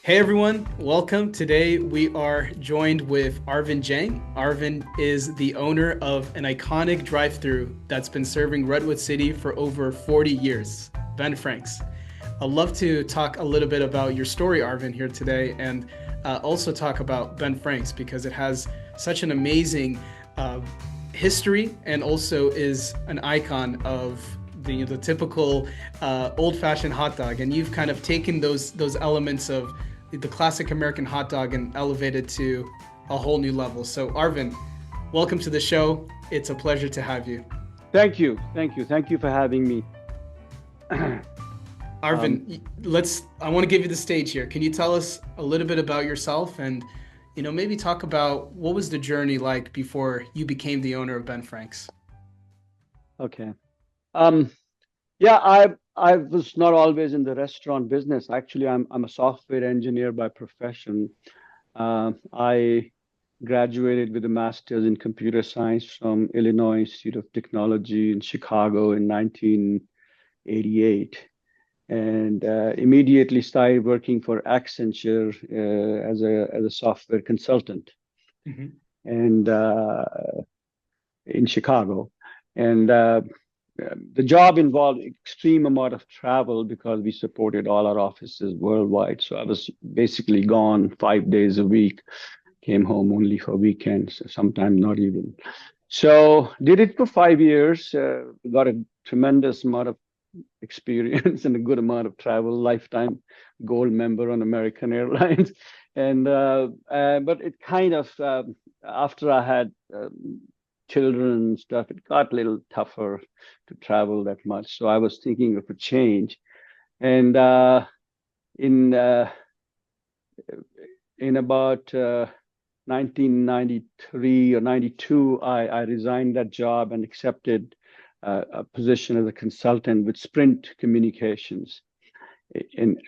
Hey everyone, welcome. Today we are joined with Arvind Jain. Arvind is the owner of an iconic drive-thru that's been serving Redwood City for over 40 years, Ben Frank's. I'd love to talk a little bit about your story, Arvind, here today, and also talk about Ben Frank's because it has such an amazing uh, history and also is an icon of the typical old-fashioned hot dog. And you've kind of taken those elements of the classic American hot dog and elevated to a whole new level. So, Arvind, welcome to the show. It's a pleasure to have you. Thank you. Thank you. Thank you for having me. Um, Arvind, I want to give you the stage here. Can you tell us a little bit about yourself and, maybe talk about what was the journey like before you became the owner of Ben Frank's? okay. Um, yeah, I was not always in the restaurant business. Actually, I'm a software engineer by profession. I graduated with a master's in computer science from Illinois Institute of Technology in Chicago in 1988, and immediately started working for Accenture as a software consultant. Hmm. And in Chicago. And the job involved extreme amount of travel because we supported all our offices worldwide. So I was basically gone 5 days a week, came home only for weekends, sometimes not even. So did it for 5 years, got a tremendous amount of experience and a good amount of travel, lifetime gold member on American Airlines. And but it kind of after I had children and stuff, it got a little tougher to travel that much. So I was thinking of a change. And in in about 1993 or 92, I resigned that job and accepted a position as a consultant with Sprint Communications. And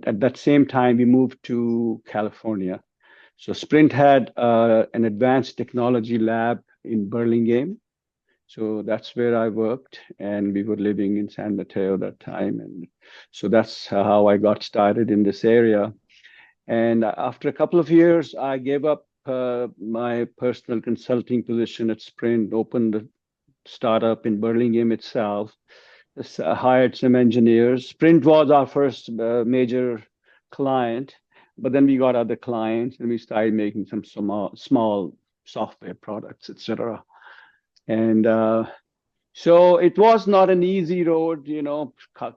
at that same time, we moved to California. So Sprint had an advanced technology lab in Burlingame. So that's where I worked, and we were living in San Mateo that time. And so that's how I got started in this area. And after a couple of years, I gave up my personal consulting position at Sprint, opened a startup in Burlingame itself, hired some engineers. Sprint was our first major client, but then we got other clients and we started making some small software products, etc. And so it was not an easy road,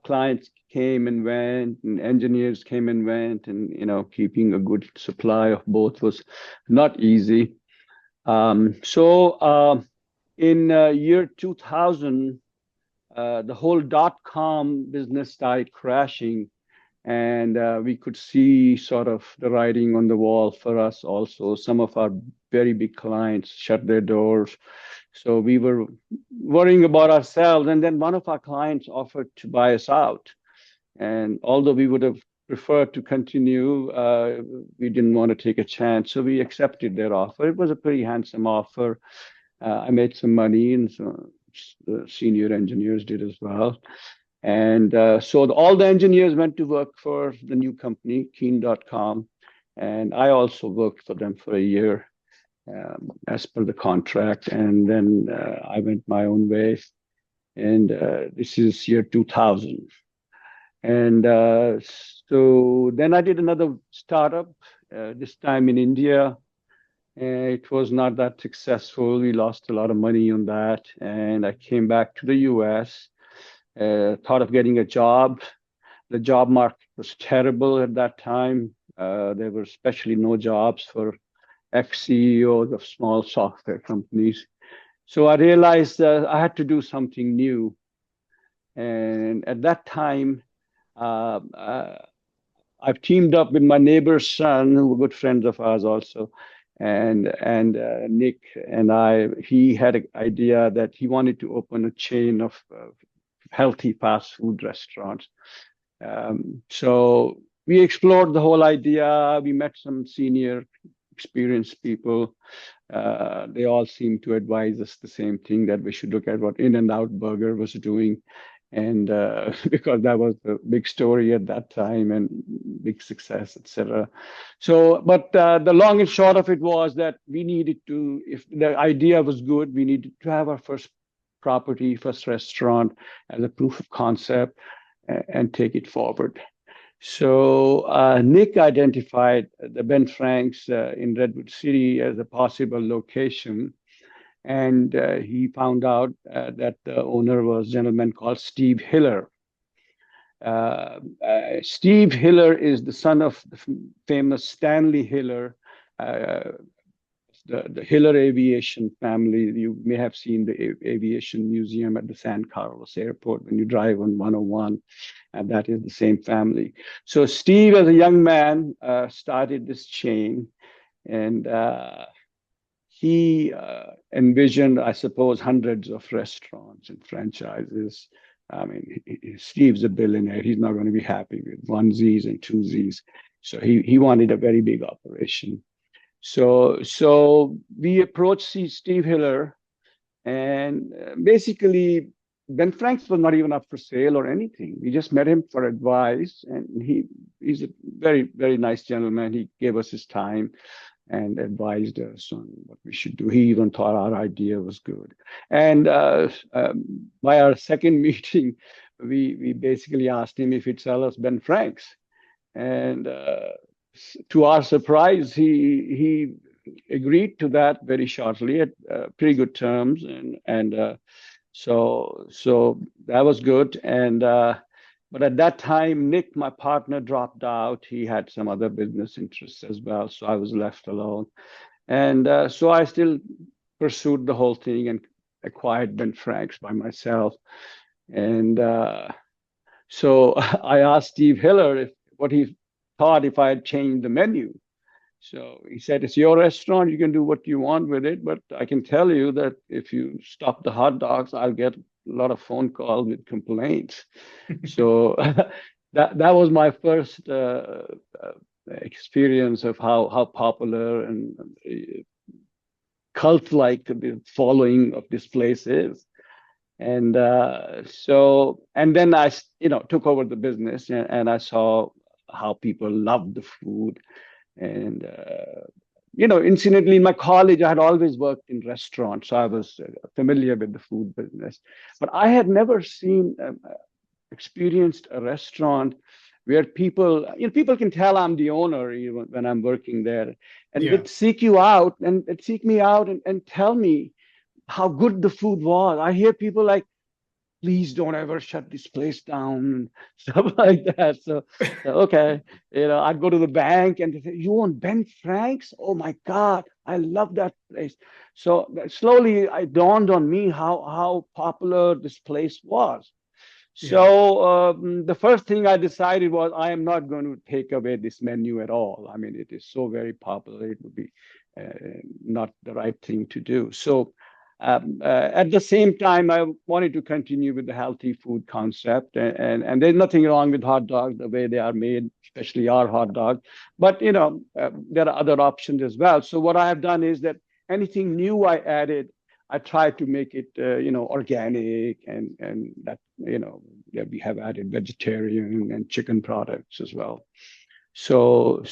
clients came and went, and engineers came and went, and keeping a good supply of both was not easy. So in year 2000, the whole dot-com business started crashing, and we could see sort of the writing on the wall for us also. Some of our very big clients shut their doors. So we were worrying about ourselves. And then one of our clients offered to buy us out. And although we would have preferred to continue, we didn't want to take a chance. So we accepted their offer. It was a pretty handsome offer. I made some money, and so the senior engineers did as well. And so all the engineers went to work for the new company, Keen.com. And I also worked for them for a year as per the contract. And then I went my own way. And this is year 2000. And so then I did another startup, this time in India. It was not that successful. We lost a lot of money on that. And I came back to the US, thought of getting a job. The job market was terrible at that time. There were especially no jobs for ex-CEOs of small software companies. So I realized I had to do something new. And at that time, uh, uh, I've teamed up with my neighbor's son, who were good friends of ours also, and Nick and I. He had an idea that he wanted to open a chain of healthy fast food restaurants. So we explored the whole idea. We met some senior, experienced people. They all seemed to advise us the same thing that we should look at what In-N-Out Burger was doing. and because that was the big story at that time and big success, etc. So, but the long and short of it was that we needed to, if the idea was good, we needed to have our first property, first restaurant as a proof of concept and take it forward. So Nick identified the Ben Frank's in Redwood City as a possible location, and he found out that the owner was a gentleman called Steve Hiller. Steve Hiller is the son of the famous Stanley Hiller, uh, the Hiller Aviation family. You may have seen the Aviation Museum at the San Carlos Airport when you drive on 101, and that is the same family. So Steve, as a young man, started this chain, and he envisioned, I suppose, hundreds of restaurants and franchises. I mean, Steve's a billionaire. He's not going to be happy with onesies and twosies. So he wanted a very big operation. So we approached Steve Hiller, and basically Ben Franks was not even up for sale or anything. We just met him for advice, and he's a very, very nice gentleman. He gave us his time and advised us on what we should do. He even thought our idea was good. And by our second meeting, we basically asked him if he'd sell us Ben Franks. And to our surprise, he agreed to that very shortly at pretty good terms, and so that was good. And but at that time, Nick, my partner, dropped out. He had some other business interests as well, so I was left alone. And so I still pursued the whole thing and acquired Ben Franks by myself. And so I asked Steve Hiller what he thought if I had changed the menu. So he said, it's your restaurant. You can do what you want with it. But I can tell you that if you stop the hot dogs, I'll get a lot of phone calls with complaints. So that was my first experience of how popular and cult-like the following of this place is. And and then I took over the business, and I saw how people loved the food. And incidentally, in my college, I had always worked in restaurants, so I was familiar with the food business. But I had never experienced a restaurant where people can tell I'm the owner even when I'm working there, and they'd seek you out and they'd seek me out and tell me how good the food was. I hear people like, please don't ever shut this place down and stuff like that. So okay, I'd go to the bank and say, you own Ben Frank's? Oh my God, I love that place. So slowly it dawned on me how popular this place was. So the first thing I decided was I am not going to take away this menu at all. I mean, it is so very popular, it would be not the right thing to do. So at the same time, I wanted to continue with the healthy food concept, and there's nothing wrong with hot dogs the way they are made, especially our hot dog. But there are other options as well. So what I have done is that anything new I added, I tried to make it organic, and that we have added vegetarian and chicken products as well. So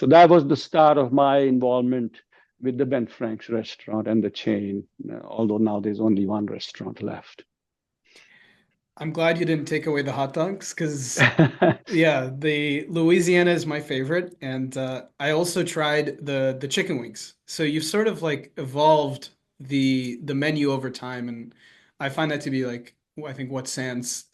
that was the start of my involvement with the Ben Frank's restaurant and the chain, although now there's only one restaurant left. I'm glad you didn't take away the hot dogs because, the Louisiana is my favorite, and I also tried the chicken wings. So you've sort of like evolved the menu over time, and I find that to be like I think what stands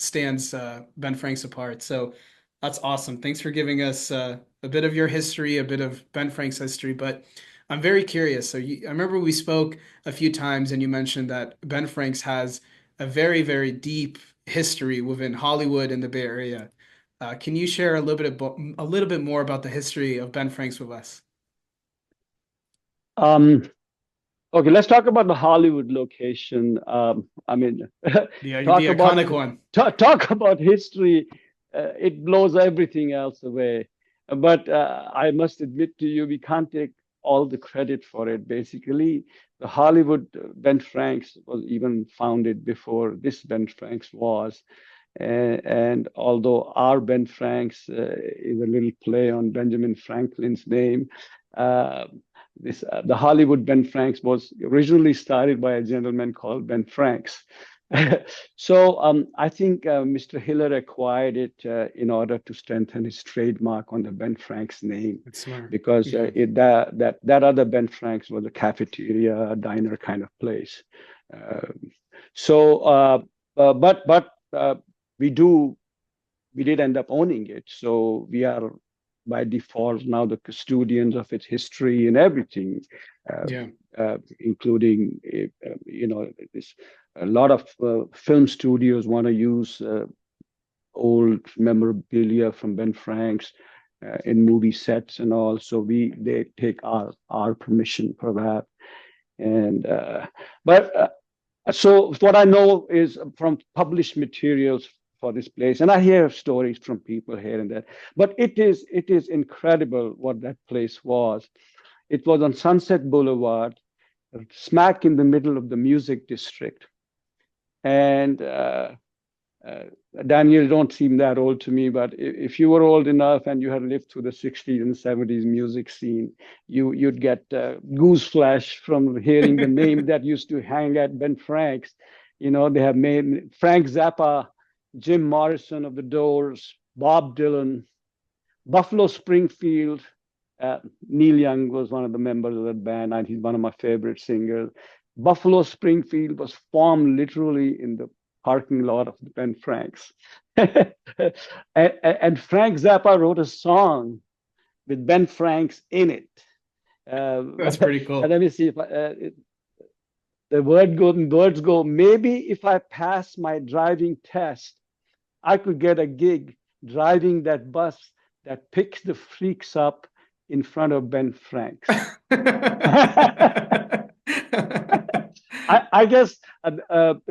Ben Frank's apart. So that's awesome. Thanks for giving us a bit of your history, a bit of Ben Frank's history, but I'm very curious. So I remember we spoke a few times, and you mentioned that Ben Frank's has a very, very deep history within Hollywood and the Bay Area. Can you share a little bit more about the history of Ben Frank's with us? Okay, let's talk about the Hollywood location. I mean, The iconic one. Talk about history. It blows everything else away. But I must admit to you, we can't take all the credit for it. Basically, the Hollywood Ben Franks was even founded before this Ben Franks was. And although our Ben Franks is a little play on Benjamin Franklin's name, uh, the Hollywood Ben Franks was originally started by a gentleman called Ben Franks. So I think Mr. Hiller acquired it in order to strengthen his trademark on the Ben Franks name, That's smart. because that other Ben Franks was a cafeteria, a diner kind of place. So, but we did end up owning it. So we are by default now the custodians of its history and everything, Yeah. including this. A lot of film studios want to use old memorabilia from Ben Franks in movie sets and all. So they take our permission for that. And so what I know is from published materials for this place, and I hear stories from people here and there. But it is incredible what that place was. It was on Sunset Boulevard, smack in the middle of the music district. And Daniel, don't seem that old to me, but if you were old enough and you had lived through the 60s and 70s music scene, you'd get goose flesh from hearing the name that used to hang at Ben Frank's. They have made Frank Zappa, Jim Morrison of the Doors, Bob Dylan, Buffalo Springfield. Neil Young was one of the members of that band, and he's one of my favorite singers. Buffalo Springfield was formed literally in the parking lot of the Ben Franks. and Frank Zappa wrote a song with Ben Franks in it. That's pretty cool. Let me see if the words go, maybe if I pass my driving test, I could get a gig driving that bus that picks the freaks up in front of Ben Franks. I guess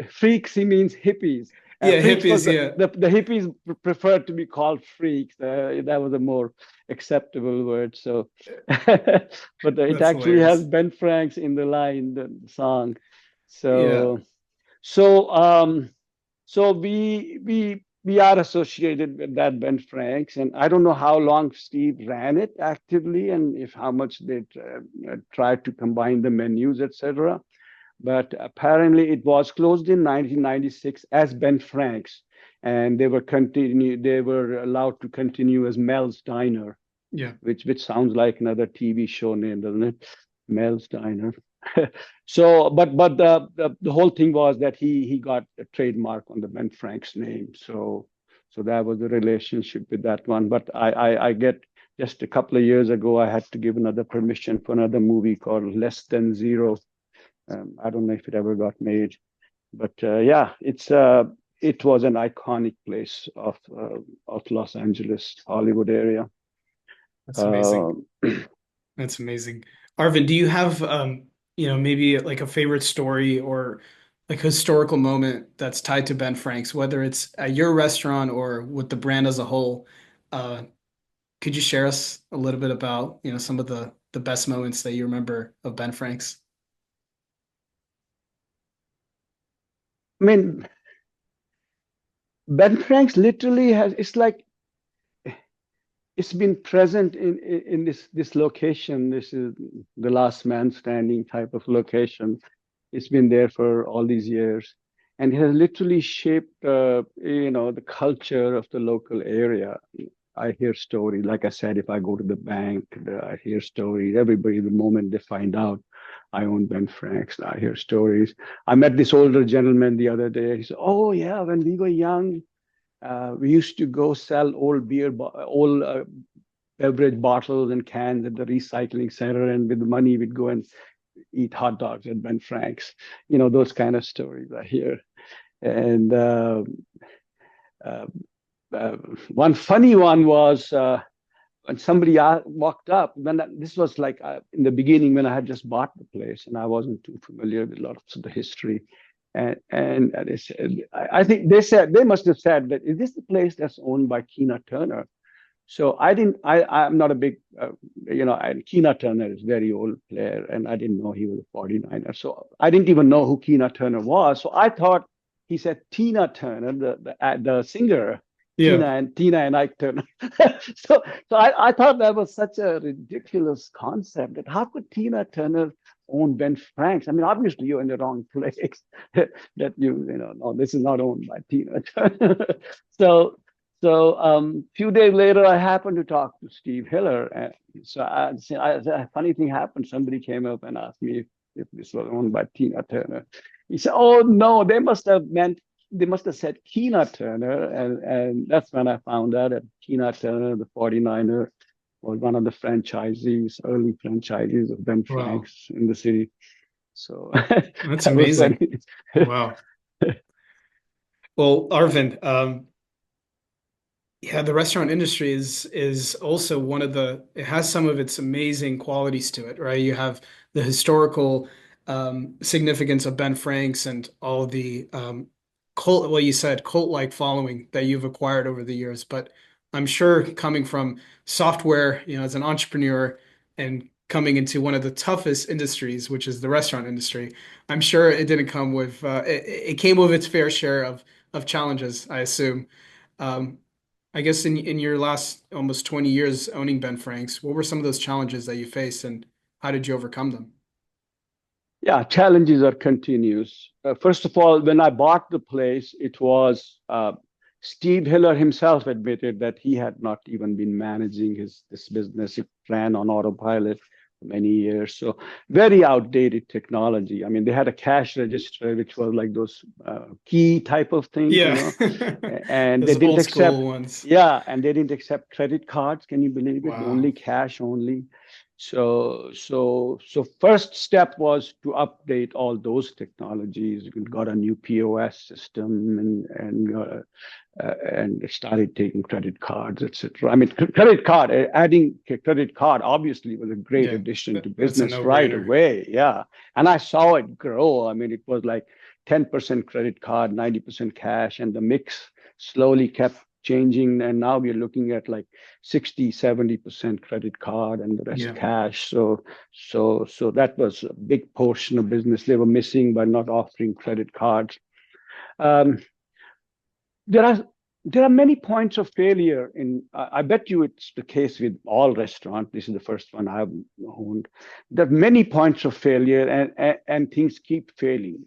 freaks, he means hippies. Yeah, hippies, yeah. The hippies preferred to be called freaks. That was a more acceptable word. So, but it actually hilarious. has Ben Franks in the line, the song. Yeah. So we are associated with that Ben Franks, and I don't know how long Steve ran it actively, and if how much they tried to combine the menus, etc. But apparently, it was closed in 1996 as Ben Franks, and they were allowed to continue as Mel's Diner. Yeah. Which sounds like another TV show name, doesn't it? Mel's Diner. So, but the whole thing was that he got a trademark on the Ben Franks name. So that was the relationship with that one. But I get just a couple of years ago, I had to give another permission for another movie called Less Than Zero. I don't know if it ever got made, but yeah, it was an iconic place of Los Angeles, Hollywood area. That's amazing. That's amazing. Arvind, do you have maybe like a favorite story or like historical moment that's tied to Ben Frank's, whether it's at your restaurant or with the brand as a whole? Could you share us a little bit about, some of the best moments that you remember of Ben Frank's? I mean, Ben Frank's literally it's been present in this location. This is the last man standing type of location. It's been there for all these years, and it has literally shaped the culture of the local area. I hear stories, like I said, if I go to the bank, I hear stories. Everybody, the moment they find out I own Ben Frank's, I hear stories. I met this older gentleman the other day. He said, "Oh yeah, when we were young, we used to go sell old beverage bottles and cans at the recycling center, and with the money we'd go and eat hot dogs at Ben Frank's." Those kind of stories I hear. And one funny one was when somebody walked up. This was like in the beginning when I had just bought the place and I wasn't too familiar with a lot of the history. And they said, I think they must have said that, is this the place that's owned by Tina Turner? So I'm not a big and Tina Turner is a very old player, and I didn't know he was a 49er. So I didn't even know who Tina Turner was. So I thought he said Tina Turner, the singer, Yeah. Tina and Ike Turner. so I thought that was such a ridiculous concept, that how could Tina Turner own Ben Franks? I mean, obviously you're in the wrong place. that no, this is not owned by Tina Turner. so few days later, I happened to talk to Steve Hiller. And so a funny thing happened. Somebody came up and asked me if this was owned by Tina Turner. He said, "Oh no, they must have said Tina Turner," and that's when I found out that Tina Turner, the 49er, was one of the early franchisees of Ben Wow. Franks in the city. So That's that was amazing. funny. Wow. Well, Arvind, yeah, the restaurant industry is also one of it has some of its amazing qualities to it, right? You have the historical significance of Ben Franks and all the well, you said cult-like following that you've acquired over the years. But I'm sure coming from software, as an entrepreneur and coming into one of the toughest industries, which is the restaurant industry, I'm sure it didn't come with it came with its fair share of challenges, I assume. Um, I guess in your last almost 20 years owning Ben Franks, what were some of those challenges that you faced and how did you overcome them? Yeah, challenges are continuous. First of all, when I bought the place, it was Steve Hiller himself admitted that he had not even been managing this business. It ran on autopilot for many years. So very outdated technology. I mean, they had a cash register, which was like those key type of things, Yeah. and they Those didn't old accept, school ones. yeah, and they didn't accept credit cards. Can you believe it? Only Wow. cash only. So first step was to update all those technologies. We got a new POS system and started taking credit cards, etc. I mean, adding credit card obviously was a great Yeah, addition to that's a business right no-brainer. away. Yeah, and I saw it grow. I mean, it was like 10% credit card, 90% cash, and the mix slowly kept changing, and now we're looking at like 60-70% credit card and the rest Yeah. cash. So that was a big portion of business they were missing by not offering credit cards. um, there are there are many points of failure in. I bet you it's the case with all restaurants. This is the first one I've owned. There are many points of failure, and things keep failing.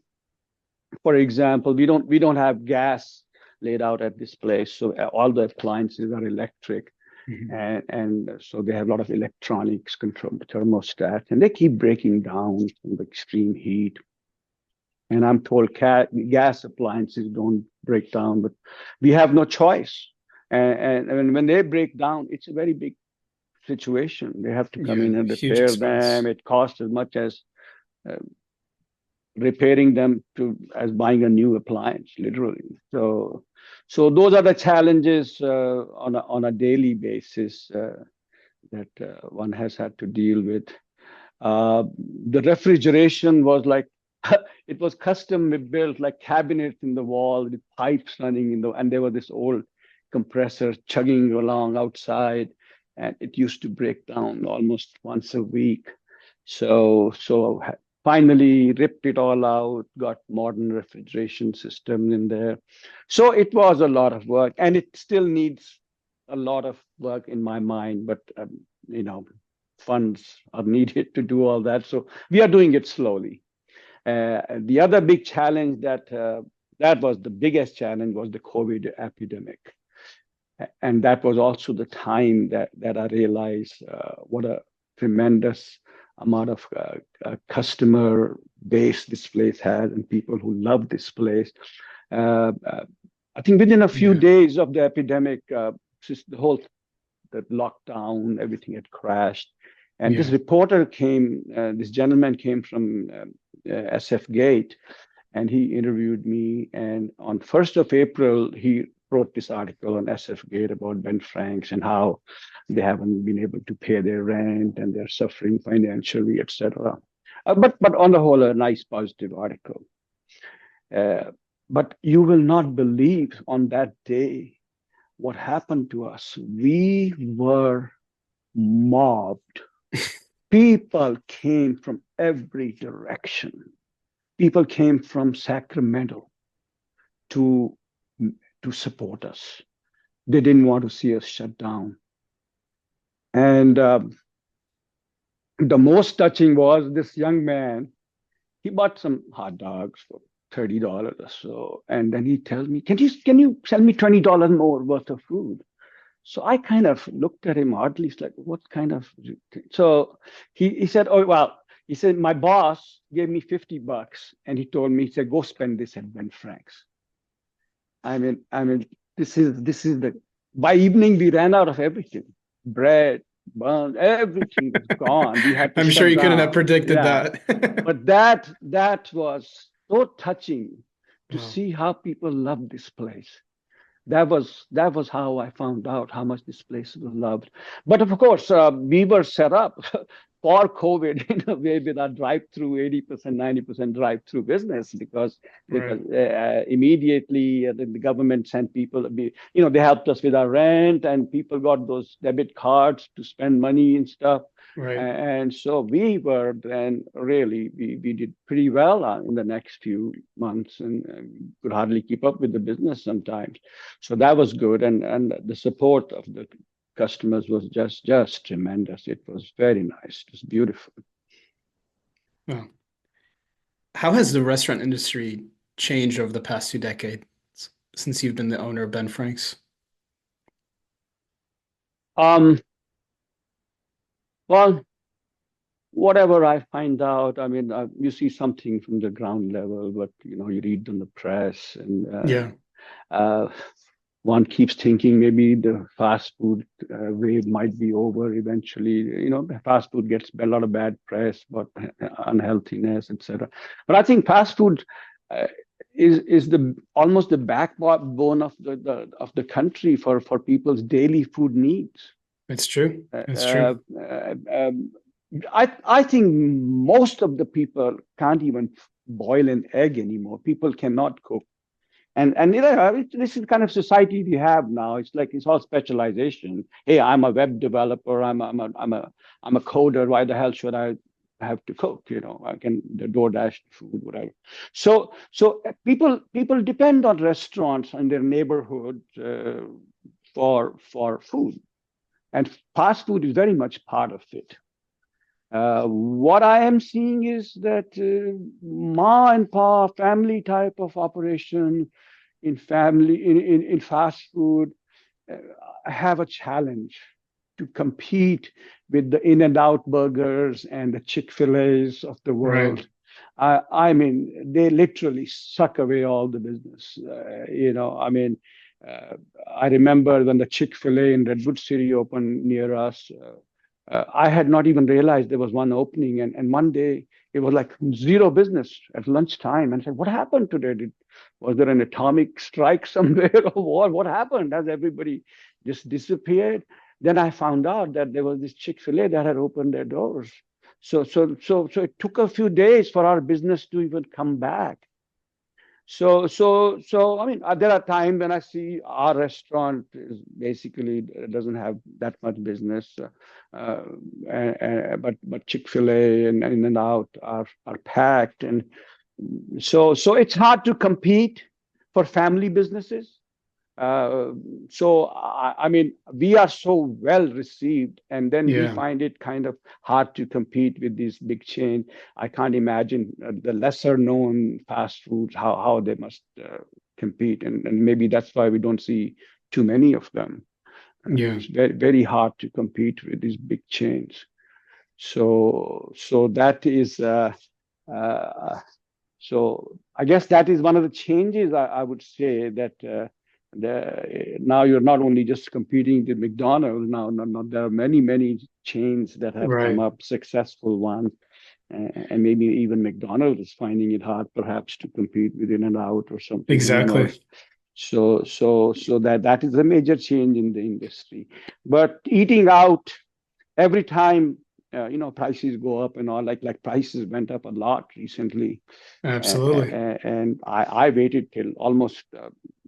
For example, we don't have gas laid out at this place, so all the appliances are electric, Mhm. and so they have a lot of electronics control, the thermostat, and they keep breaking down from the extreme heat. And I'm told gas appliances don't break down, but we have no choice. And when they break down, it's a very big situation. They have to come Yeah, in and huge repair them. expense. It costs as much as uh, repairing them to as buying a new appliance, literally. So those are the challenges on a daily basis that one has had to deal with. Uh, the refrigeration was like it was custom built, like cabinets in the wall with pipes running and there was this old compressor chugging along outside, and it used to break down almost once a week. So finally ripped it all out, got modern refrigeration system in there. So it was a lot of work, and it still needs a lot of work in my mind, but you know, funds are needed to do all that. So we are doing it slowly. The other big challenge that was the biggest challenge was the COVID epidemic, and that was also the time that I realized what a tremendous amount of customer base this place has and people who love this place. Uh, uh, I think within a few Yeah. days of the epidemic, the whole the lockdown, everything had crashed. And this Yeah. reporter this gentleman came from SF Gate, and he interviewed me. And on 1st of April, he wrote this article on SF Gate about Ben Franks and how they haven't been able to pay their rent and they're suffering financially, etc. But on the whole, a nice positive article. Uh, but you will not believe on that day what happened to us. We were mobbed. People came from every direction. People came from Sacramento to support us. They didn't want to see us shut down. And the most touching was this young man. He bought some hot dogs for $30 or so, and then he tells me, "Can you sell me $20 more worth of food?" So I kind of looked at him oddly. It's like, what kind of? So he said, "Oh well," he said, "My boss gave me $50, and he told me, he said, go spend this at Ben Frank's." I mean, this is the. By evening, we ran out of everything, bread, buns, everything was gone. We had to I'm sure shut you couldn't have down. predicted Yeah, that. but that was so touching to Wow. see how people love this place. That was how I found out how much this place was loved. But of course, we were set up for COVID in a way with our drive-through 80%, 90% drive-through business because Right. immediately the government sent people. They helped us with our rent, and people got those debit cards to spend money and stuff. Right. And so we were then really, we did pretty well in the next few months, and could hardly keep up with the business sometimes. So that was good, and the support of the customers was just tremendous. It was very nice. It was beautiful. Wow. How has the restaurant industry changed over the past 2 decades since you've been the owner of Ben Frank's? Um, well, whatever I find out, I mean, you see something from the ground level, but you read in the press, and Yeah. uh, one keeps thinking maybe the fast food wave might be over eventually. Fast food gets a lot of bad press, but unhealthiness, etc. But I think fast food uh, is the almost the backbone of the country for people's daily food needs. It's true. Uh, It's uh, true. uh, um, I think most of the people can't even boil an egg anymore. People cannot cook. And this is the kind of society we have now. It's like it's all specialization. Hey, I'm a web developer. I'm a coder. Why the hell should I have to cook? I can the DoorDash food, whatever. So people depend on restaurants in their neighborhood for food, and fast food is very much part of it. What I am seeing is that ma and pa family type of operation in fast food uh, have a challenge to compete with the In-N-Out burgers and the Chick-fil-A's of the Right. world. I mean, they literally suck away all the business. I mean, uh, I remember when the Chick-fil-A in Redwood City opened near us. I had not even realized there was one opening, and one day it was like zero business at lunchtime. And I said, "What happened today? Was there an atomic strike somewhere or what? What happened? Has everybody just disappeared?" Then I found out that there was this Chick-fil-A that had opened their doors. So it took a few days for our business to even come back. So I mean, there are times when I see our restaurant is basically doesn't have that much business, uh, but Chick-fil-A and In-N-Out are packed, and so it's hard to compete for family businesses. Uh, so I mean, we are so well received, and then we Yeah. find it kind of hard to compete with these big chain. I can't imagine the lesser known fast foods how they must compete, and maybe that's why we don't see too many of them. Yeah. It's very very hard to compete with these big chains. So that is. Uh, so I guess that is one of the changes I would say that now you're not only just competing with McDonald's. Now there are many chains that have come Right. up, successful ones, and maybe even McDonald's is finding it hard perhaps to compete with In-N-Out or something. Who Exactly. knows? So that is a major change in the industry. But eating out every time prices go up and all, like prices went up a lot recently, Absolutely. and I waited till almost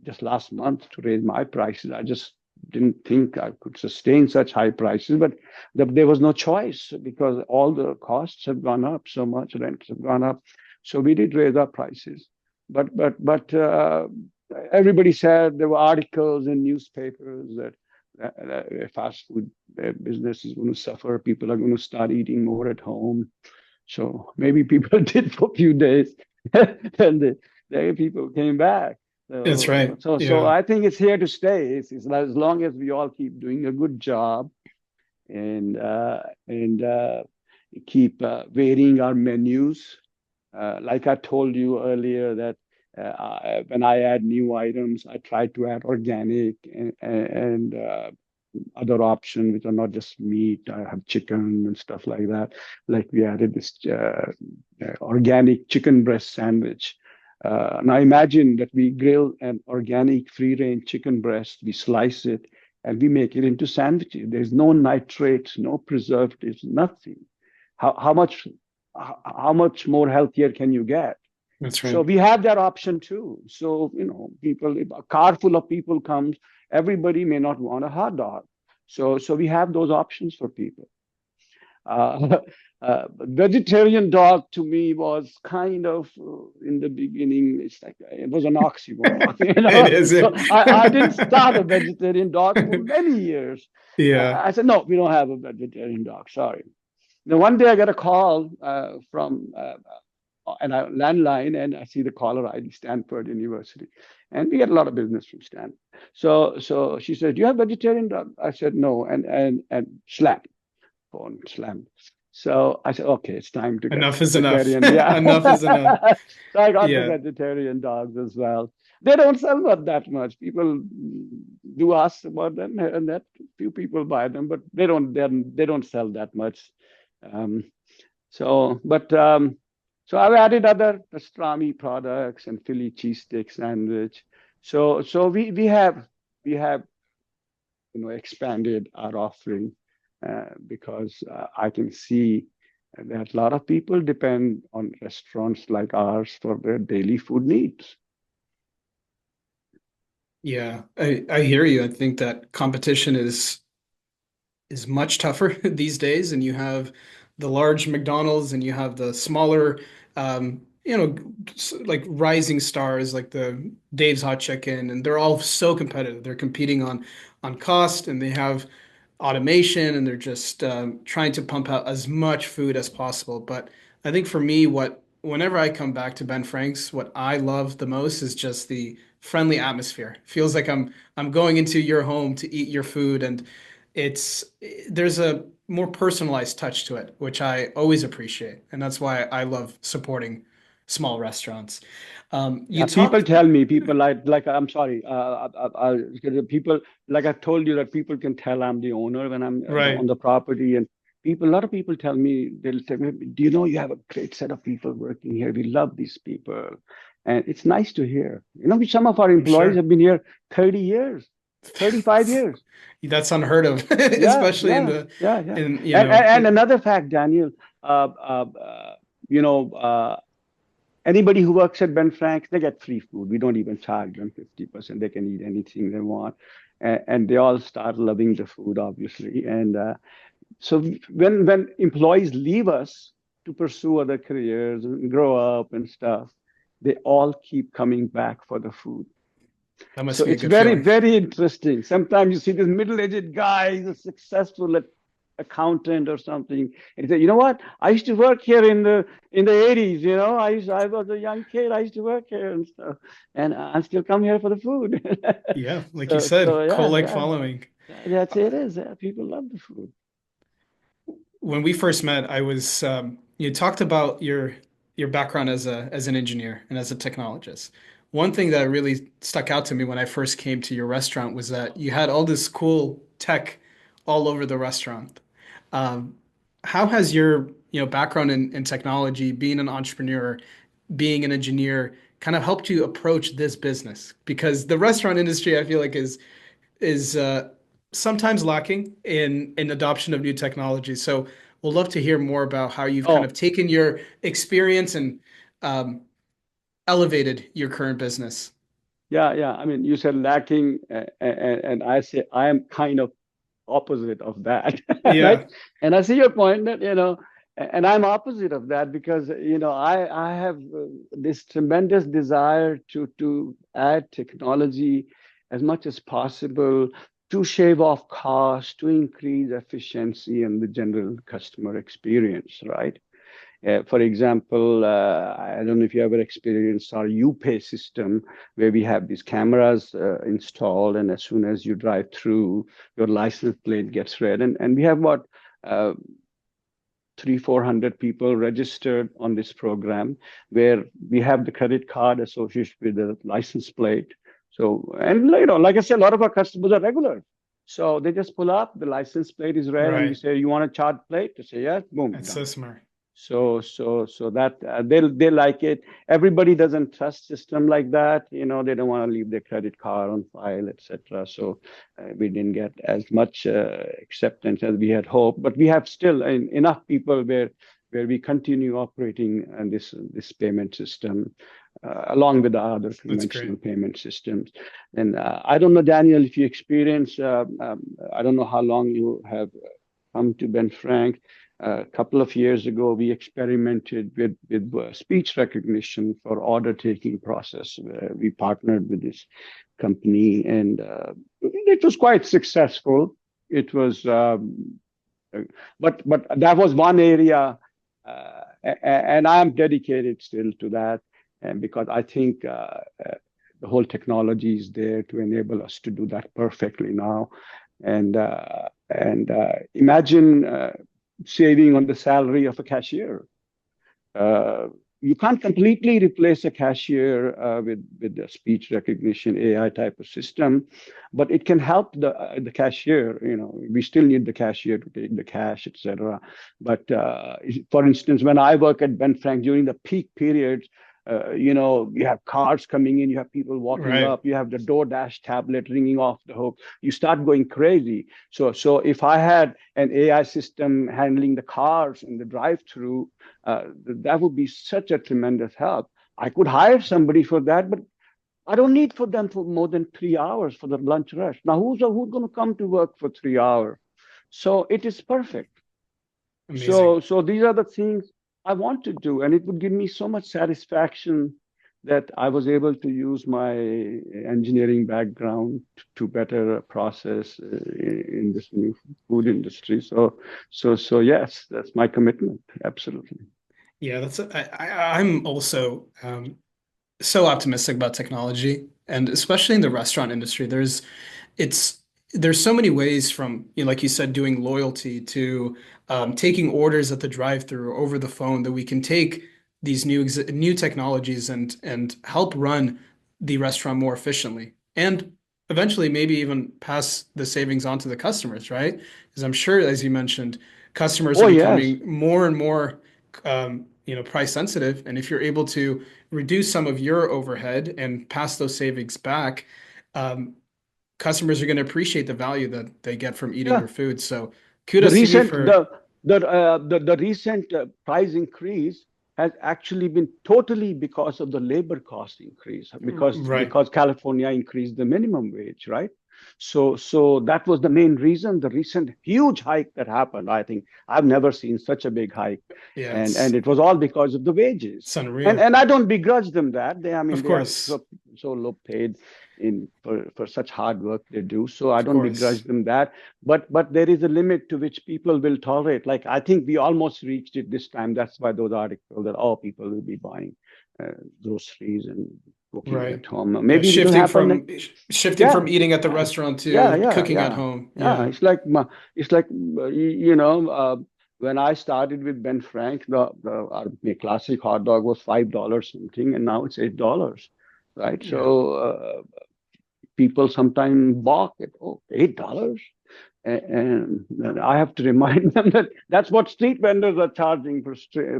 just last month to raise my prices. I just didn't think I could sustain such high prices, but there was no choice because all the costs have gone up so much, rents have gone up. So we did raise our prices. But everybody said there were articles in newspapers that fast food business is going to suffer. People are going to start eating more at home. So maybe people did for a few days, and the people came back. That's right. So Yeah. I think it's here to stay. It's as long as we all keep doing a good job and keep varying our menus. Like I told you earlier, that when I add new items, I try to add organic and other options which are not just meat. I have chicken and stuff like that. Like we added this organic chicken breast sandwich. Now imagine that we grill an organic free-range chicken breast, we slice it, and we make it into sandwiches. There's no nitrates, no preservatives, nothing. How much how much more healthier can you get? That's So right. we have that option too. So, people, if a car full of people comes, everybody may not want a hot dog. So we have those options for people. Uh, Vegetarian dog to me was kind of in the beginning, it's like it was an oxymoron, It is So it. I didn't start a vegetarian dog for many years. Yeah. I said, no, we don't have a vegetarian dog. Sorry. Then one day I got a call from and a landline, and I see the caller ID, Stanford University, and we get a lot of business from Stanford. So she said, "Do you have vegetarian dog?" I said, "No," and slam phone slam. So I said, "Okay, it's time to get Enough is enough. vegetarian." Yeah. Enough is enough. So I got the Yeah. vegetarian dogs as well. They don't sell not that much. People do ask about them, and that few people buy them, but they don't sell that much. Um, but I've added other pastrami products and Philly cheesesteak sandwich. So we have expanded our offering because I can see that a lot of people depend on restaurants like ours for their daily food needs. Yeah. I hear you. I think that competition is much tougher these days, and you have the large McDonald's and you have the smaller like rising stars like the Dave's Hot Chicken, and they're all so competitive. They're competing on cost, and they have automation, and they're just trying to pump out as much food as possible. But I think for me, whenever I come back to Ben Frank's, what I love the most is just the friendly atmosphere. Feels like I'm going into your home to eat your food, and it's there's a more personalized touch to it, which I always appreciate, and that's why I love supporting small restaurants. You Yeah, people talked, tell me, people like I'm sorry, people, like I told you, that people can tell I'm the owner when I'm on right? the property, and a lot of people tell me, they'll tell me, do you know you have a great set of people working here? We love these people, and it's nice to hear. Some of our I'm employees sure. have been here 30 years, 35 That's years. that's unheard of, Yeah, especially in yeah, the yeah, yeah. in you And know and, and it, another fact, Daniel, uh, uh, uh, you know. Anybody who works at Ben Frank's, they get free food. We don't even charge them 50%. They can eat anything they want. And they all start loving the food, obviously. And so when employees leave us to pursue other careers and grow up and stuff, they all keep coming back for the food. that So must be a it's good very, feeling. very interesting. Sometimes you see this middle-aged guy, he's a successful accountant or something, and he said, "You know what? I used to work here in the 80s. I was a young kid. I used to work here and stuff, and I still come here for the food." Yeah, like you So said, yeah, cult-like yeah, following. that's it. Is people love the food. When we first met, I was you talked about your background as an engineer and as a technologist. One thing that really stuck out to me when I first came to your restaurant was that you had all this cool tech all over the restaurant. Um, how has your background in technology, being an entrepreneur, being an engineer, kind of helped you approach this business? Because the restaurant industry, I feel like is sometimes lacking in adoption of new technology. So we'll love to hear more about how you've kind Oh, of taken your experience and um, elevated your current business. Yeah. I mean, you said lacking, and I say I am kind of opposite of that, right? Yeah, And I see your point that, and I'm opposite of that because, I have this tremendous desire to add technology as much as possible to shave off cost, to increase efficiency and the general customer experience, right? For example, I don't know if you ever experienced our UPay system where we have these cameras installed, and as soon as you drive through, your license plate gets read. And we have what, uh, 400 people registered on this program where we have the credit card associated with the license plate. So, and like I said, a lot of our customers are regular. So they just pull up, the license plate is red, and we right. say, you want a charge plate? They say, yes, boom, That's so done. smart. So that they like it. Everybody doesn't trust system like that. They don't want to leave their credit card on file, etc. So we didn't get as much acceptance as we had hoped, but we have still enough people where we continue operating this payment system along with the other That's great. conventional payment systems. And I don't know, Daniel, if you experience. I don't know how long you have come to Ben Frank. A couple of years ago, we experimented with speech recognition for order taking process. We partnered with this company, and it was quite successful. It was, but that was one area, and I'm dedicated still to that, and because I think the whole technology is there to enable us to do that perfectly now. And imagine saving on the salary of a cashier. Uh, you can't completely replace a cashier with the speech recognition AI type of system, but it can help the cashier. We still need the cashier to take the cash, etc. But for instance, when I work at Ben Frank during the peak periods, you have cars coming in, you have people walking Right. up, you have the DoorDash tablet ringing off the hook. You start going crazy. So if I had an AI system handling the cars in the drive-through, that would be such a tremendous help. I could hire somebody for that, but I don't need for them for more than 3 hours for the lunch rush. Now, who's going to come to work for 3 hours? So it is perfect. Amazing. So these are the things I want to do, and it would give me so much satisfaction that I was able to use my engineering background to better process in this new food industry. So yes, that's my commitment. Absolutely. Yeah, I'm also so optimistic about technology, and especially in the restaurant industry. It's there's so many ways from, like you said, doing loyalty to taking orders at the drive-through over the phone that we can take these new technologies and help run the restaurant more efficiently, and eventually maybe even pass the savings on to the customers, right? Because I'm sure, as you mentioned, customers are Oh yes. becoming more and more price sensitive, and if you're able to reduce some of your overhead and pass those savings back, um, customers are going to appreciate the value that they get from eating Yeah. your food. So The kudos to you recent for, the recent price increase has actually been totally because of the labor cost increase right. because California increased the minimum wage, right? So that was the main reason. The recent huge hike that happened, I think I've never seen such a big hike, Yeah, and it was all because of the wages. it's And unreal. and I don't begrudge them that. I mean, Of they are course. so low paid for such hard work they do. So I Of don't course. begrudge them that. But there is a limit to which people will tolerate. Like I think we almost reached it this time. That's why those articles that all people will be buying groceries and cooking Right. at home. Yeah, Maybe it will happen next. shifting Yeah, from eating at the yeah, restaurant yeah, to yeah, cooking at yeah, home. yeah. Yeah. It's like when I started with Ben Frank, the classic hot dog was $5 something, and now it's $8, right? Yeah. So people sometimes balk at, oh, $8. And I have to remind them that that's what street vendors are charging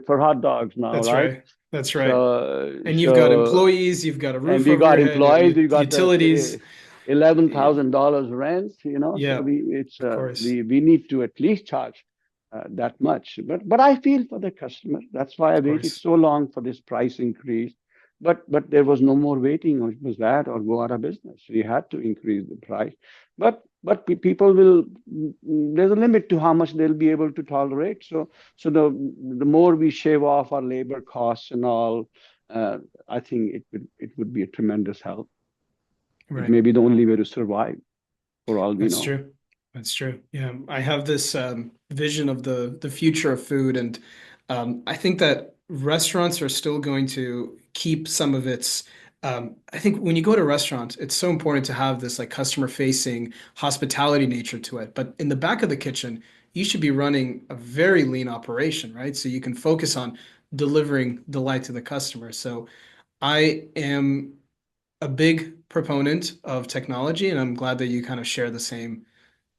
for hot dogs now, That's right? right. That's right. So And you've got so employees, you've got a and roof we over got your head, employees, we got utilities. Yeah. $11,000 rent, Yeah, so of course. we need to at least charge that much. But I feel for the customer. That's why I Of waited course. so long for this price increase. but there was no more waiting, or it was that or go out of business. We had to increase the price. People will, there's a limit to how much they'll be able to tolerate. So the more we shave off our labor costs and all, uh, I think it would be a tremendous help. It Right. may be the only way to survive, for all we That's know. true. That's true. Yeah, I have this vision of the future of food, and I think that restaurants are still going to keep some of its. I think when you go to restaurants, it's so important to have this like customer facing hospitality nature to it. But in the back of the kitchen, you should be running a very lean operation, right? So you can focus on delivering delight to the customer. So I am a big proponent of technology, and I'm glad that you kind of share the same,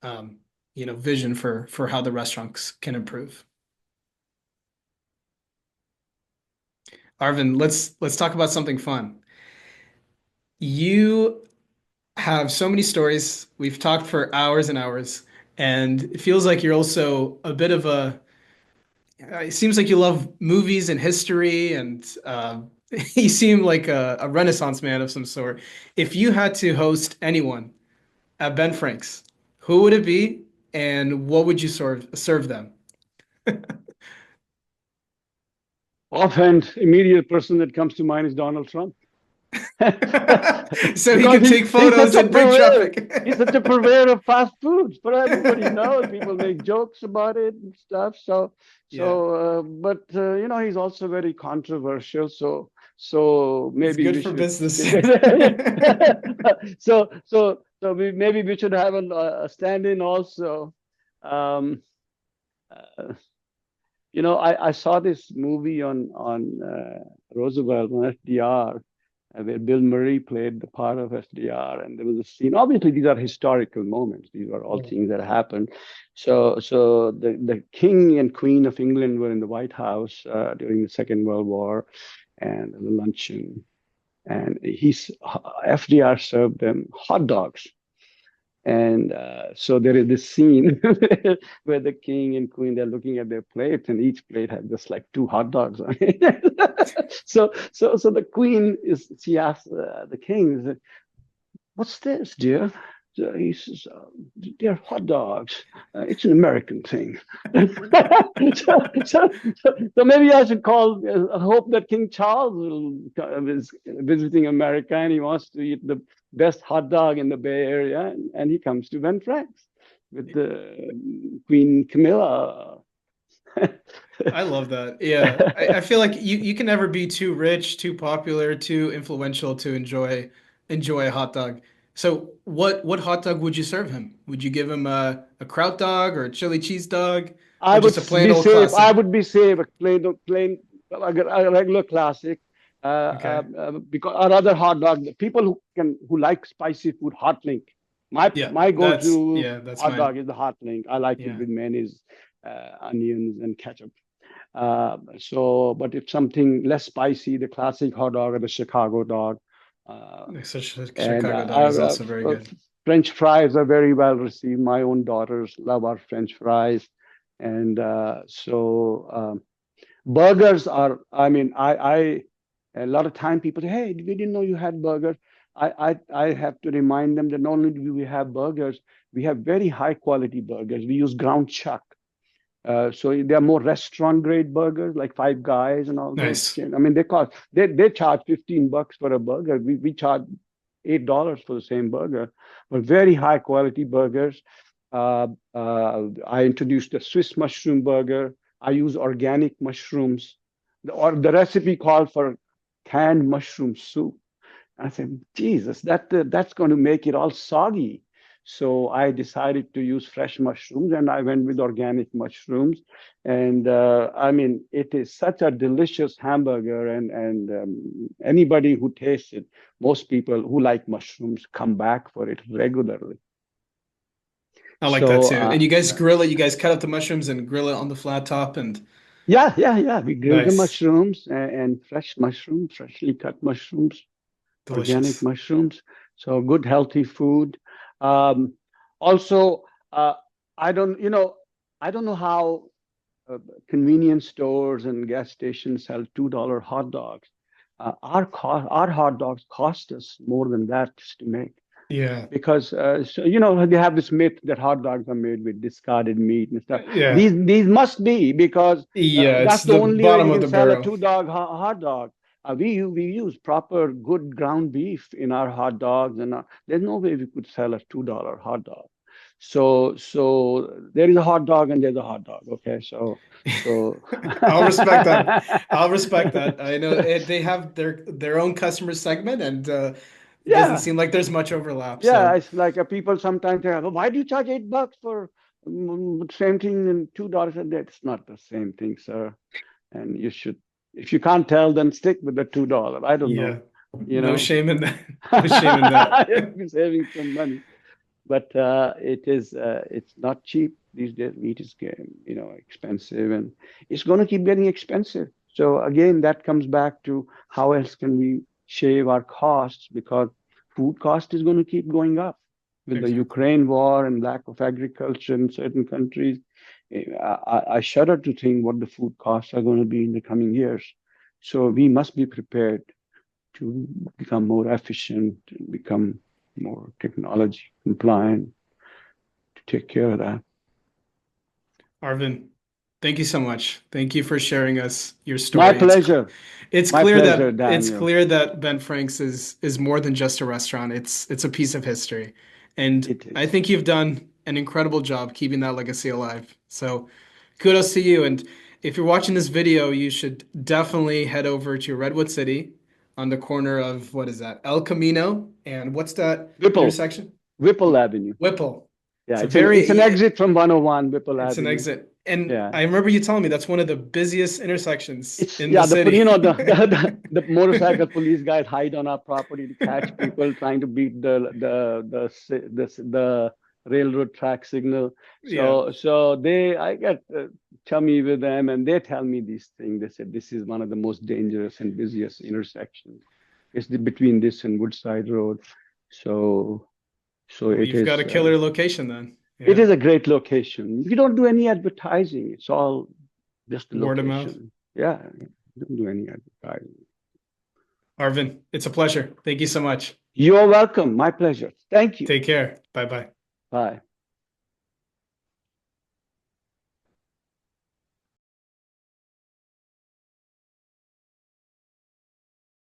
um, vision for how the restaurants can improve. Arvind, let's talk about something fun. You have so many stories. We've talked for hours and hours, and it feels like you're also a bit of a. It seems like you love movies and history, and you seem like a Renaissance man of some sort. If you had to host anyone at Ben Frank's, who would it be, and what would you serve them? Offhand, immediate person that comes to mind is Donald Trump. So he Because can take he's such photos a and bring purveyor. He's such a traffic. purveyor of fast foods, but everybody knows. People make jokes about it and stuff. Yeah, He's also very controversial. So it's maybe good we for should. business. Maybe we should have a stand-in also. Um, uh, I saw this movie on Roosevelt on FDR, where Bill Murray played the part of FDR, and there was a scene. Obviously, these are historical moments; these are all things that happened. So the King and Queen of England were in the White House during the Second World War, and the luncheon, and FDR served them hot dogs. And so there is this scene where the king and queen, they're looking at their plates, and each plate had just like two hot dogs on it. So the queen she asks the king, "What's this, dear?" So he says, "They're hot dogs. It's an American thing." So maybe I should call. I hope that King Charles is visiting America and he wants to eat the best hot dog in the Bay Area, and he comes to Ben Frank's with the Queen Camilla. I love that. Yeah, I feel like you can never be too rich, too popular, too influential to enjoy a hot dog. So what hot dog would you serve him? Would you give him a kraut dog or a chili cheese dog I or would just a plain be old safe. I classic? would be safe. A plain, a regular classic. Okay. Because or other hot dog. The people who like spicy food, hot link. My Yeah, my go-to that's hot dog mine. is the hot link. I like it Yeah. with mayonnaise, onions, and ketchup. But if something less spicy, the classic hot dog or the Chicago dog. Uh, Such a and Chicago dog is also very good. French fries are very well received. My own daughters love our French fries, and burgers are. I mean, a lot of time people say, "Hey, we didn't know you had burgers." I have to remind them that not only do we have burgers, we have very high quality burgers. We use ground chuck. So they are more restaurant grade burgers, like Five Guys and all those. Nice. I mean, they charge $15 for a burger. We charge $8 for the same burger, but very high quality burgers. I introduced the Swiss mushroom burger. I use organic mushrooms. The recipe called for canned mushroom soup. I said, Jesus, that's going to make it all soggy. So I decided to use fresh mushrooms, and I went with organic mushrooms. And I mean, it is such a delicious hamburger, and anybody who tastes it, most people who like mushrooms come back for it regularly. I like that So too. And you guys grill it, you guys cut up the mushrooms and grill it on the flat top and yeah. We grill the nice. mushrooms and fresh mushrooms, freshly cut mushrooms, organic Delicious. mushrooms. So good, healthy food. Um, Also, I don't, you know, I don't know how uh, convenience stores and gas stations sell $2 hot dogs. our hot dogs cost us more than that just to make. Yeah. Because they have this myth that hot dogs are made with discarded meat and stuff. Yeah. These must be, because Yeah, it's that's the the only way bottom you of can the sell a barrel. two-dog hot dog. We use proper good ground beef in our hot dogs, and there's no way we could sell a $2 hot dog. So there is a hot dog and there's a hot dog. Okay, so I'll respect that. I'll respect that. I know they have their own customer segment, and it doesn't yeah. seem like there's much overlap. Yeah, So it's like people sometimes say, "Oh, why do you charge $8 for same thing and $2?" And that's not the same thing, sir. And you should, if you can't tell, then stick with the $2. I don't yeah, know, you no know, shame in that. No shame in that. You're saving some money. But it's not cheap these days. Meat is expensive, and it's going to keep getting expensive. So again, that comes back to how else can we shave our costs, because food cost is going to keep going up with the Exactly. Ukraine war and lack of agriculture in certain countries. I shudder to think what the food costs are going to be in the coming years. So we must be prepared to become more efficient and become more technology compliant to take care of that. Arvind, thank you so much. Thank you for sharing us your My story. pleasure. It's My clear pleasure, that it's Daniel. clear that Ben Frank's is more than just a restaurant. It's a piece of history. And It I is. think you've done an incredible job keeping that legacy alive. So kudos to you. And if you're watching this video, you should definitely head over to Redwood City on the corner of what is that? El Camino and what's that Whipple. intersection? Whipple Avenue. Whipple. Yeah, It's a it's an very exit from 101 Whipple it's an Avenue. exit. And Yeah. I remember you telling me that's one of the busiest intersections It's in the yeah, city. the motorcycle police guys hide on our property to catch people trying to beat the railroad track signal. Yeah. So I get chummy with them, and they tell me these things. They said this is one of the most dangerous and busiest intersections. It's between this and Woodside Road. So so Well, it you've got is a killer location then. it Yeah. is a great location. We don't do any advertising. It's all just the Word of mouth. location. Yeah, don't do any advertising. Arvin, it's a pleasure. Thank you so much. You're welcome. My pleasure. Thank you. Take care. Bye bye. Bye.